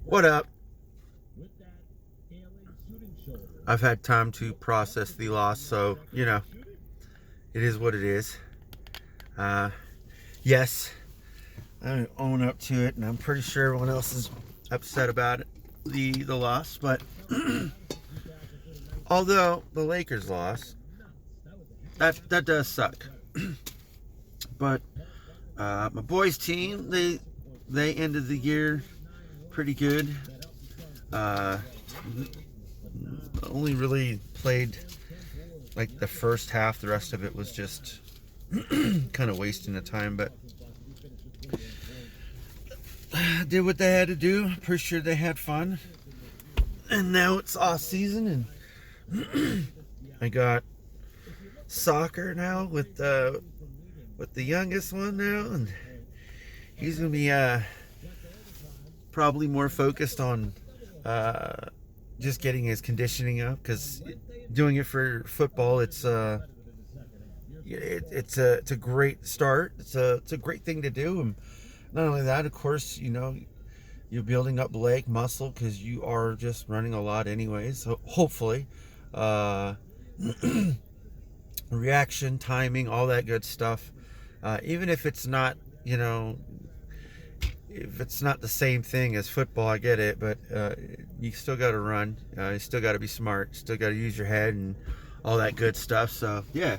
What up? I've had time to process the loss, so, it is what it is. Yes, I own up to it, and I'm pretty sure everyone else is upset about it, the loss, but although the Lakers lost, that does suck. But my boys' team, they ended the year pretty good. Only really played like the first half. The rest of it was just kind of wasting the time, but did what they had to do. Pretty sure they had fun. And now it's off season, and I got soccer now with the youngest one now, and he's gonna be probably more focused on just getting his conditioning up, because doing it for football, it's a great start. It's a great thing to do, and not only that, of course, you're building up leg muscle because you are just running a lot anyways. So hopefully, reaction, timing, all that good stuff. Even if it's not, if it's not the same thing as football, I get it, but you still got to run. You still got to be smart. Still got to use your head and all that good stuff. So yeah,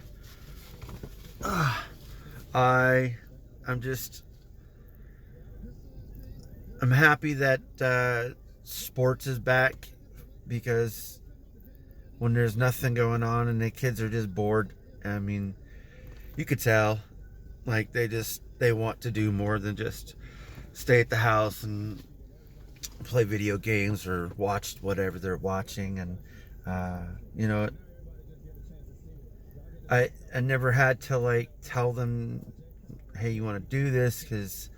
I'm happy that sports is back, because when there's nothing going on and the kids are just bored, I mean, you could tell, like they want to do more than just stay at the house and play video games or watch whatever they're watching. And I never had to like tell them, hey, you want to do this, because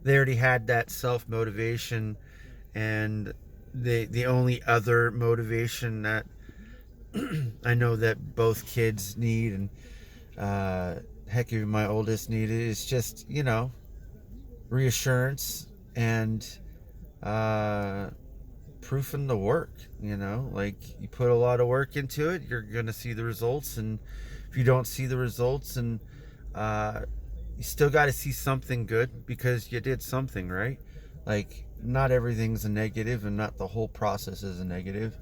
they already had that self-motivation, and the only other motivation that I know that both kids need, and heck, even my oldest needed, is just reassurance and proof in the work. Like, you put a lot of work into it, you're gonna see the results, and if you don't see the results, and you still got to see something good, because you did something right. Like, not everything's a negative, and not the whole process is a negative,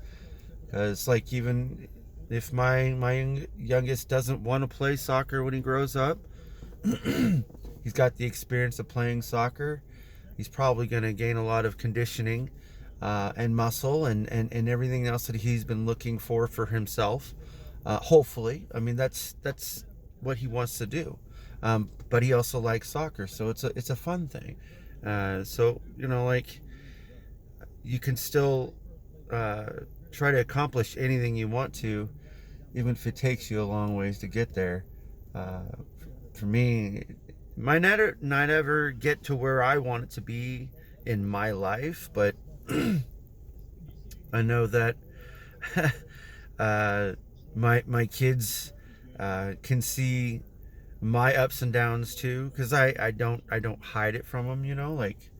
because like, even if my youngest doesn't want to play soccer when he grows up, he's got the experience of playing soccer. He's probably going to gain a lot of conditioning and muscle and everything else that he's been looking for himself. Hopefully, I mean, that's what he wants to do. But he also likes soccer, so it's a fun thing. So like, you can still try to accomplish anything you want to, even if it takes you a long ways to get there. For me, might not ever get to where I want it to be in my life, but I know that my kids can see my ups and downs too, because I don't hide it from them. Like,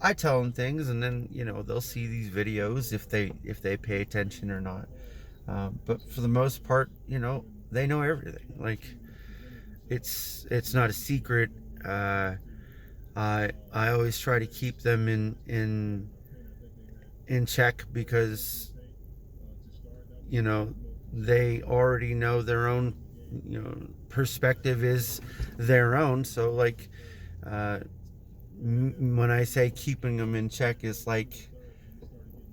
I tell them things, and then they'll see these videos if they pay attention or not. But for the most part, they know everything. Like, it's not a secret. I always try to keep them in check, because they already know their own perspective is their own. So like, when I say keeping them in check, is like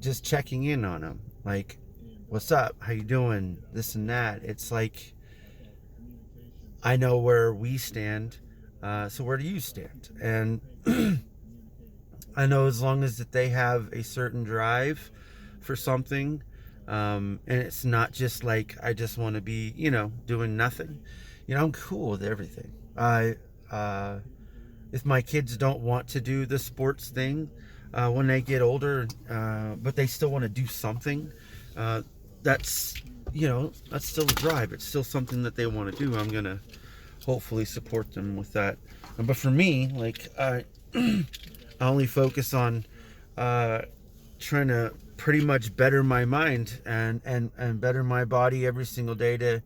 just checking in on them, like, what's up, how you doing, this and that. It's like, I know where we stand, so where do you stand? And I know, as long as that they have a certain drive for something, and it's not just like, I just want to be doing nothing. I'm cool with everything. If my kids don't want to do the sports thing when they get older, but they still want to do something, that's still a drive. It's still something that they want to do. I'm gonna hopefully support them with that. But for me, like, I only focus on trying to pretty much better my mind and better my body every single day to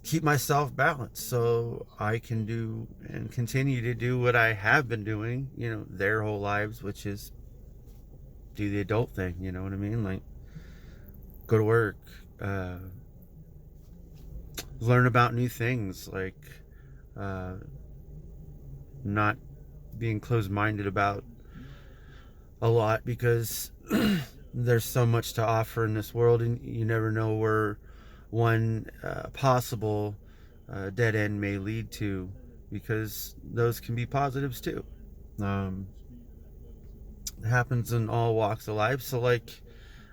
keep myself balanced so I can do and continue to do what I have been doing, their whole lives, which is do the adult thing, you know what I mean? Like, go to work, learn about new things, like not being closed-minded about a lot, because there's so much to offer in this world, and you never know where one possible dead end may lead to, because those can be positives too. It happens in all walks of life, so like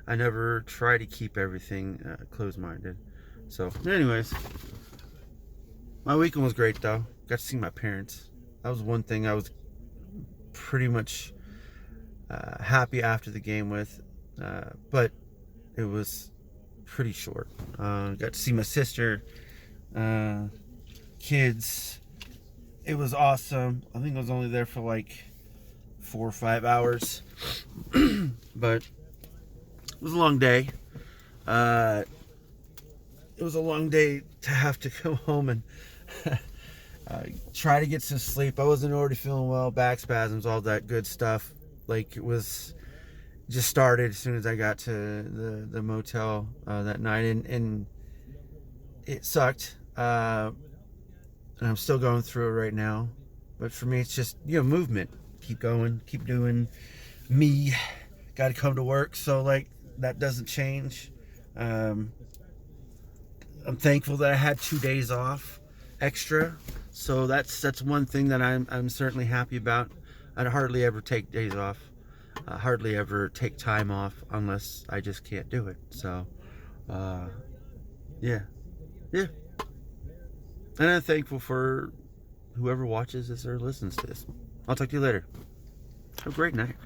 I never try to keep everything closed-minded. So anyways, my weekend was great though. Got to see my parents. That was one thing I was pretty much happy after the game with, but it was pretty short. Got to see my sister, kids. It was awesome. I think I was only there for like 4 or 5 hours, but it was a long day. It was a long day to have to go home and try to get some sleep. I wasn't already feeling well, back spasms, all that good stuff. Like, it was just started as soon as I got to the motel that night, and it sucked. And I'm still going through it right now. But for me, it's just, movement. Keep going, keep doing me. Got to come to work, so like that doesn't change. I'm thankful that I had 2 days off extra, so that's one thing that I'm certainly happy about. I hardly ever take days off. I hardly ever take time off unless I just can't do it. So, yeah. And I'm thankful for whoever watches this or listens to this. I'll talk to you later. Have a great night.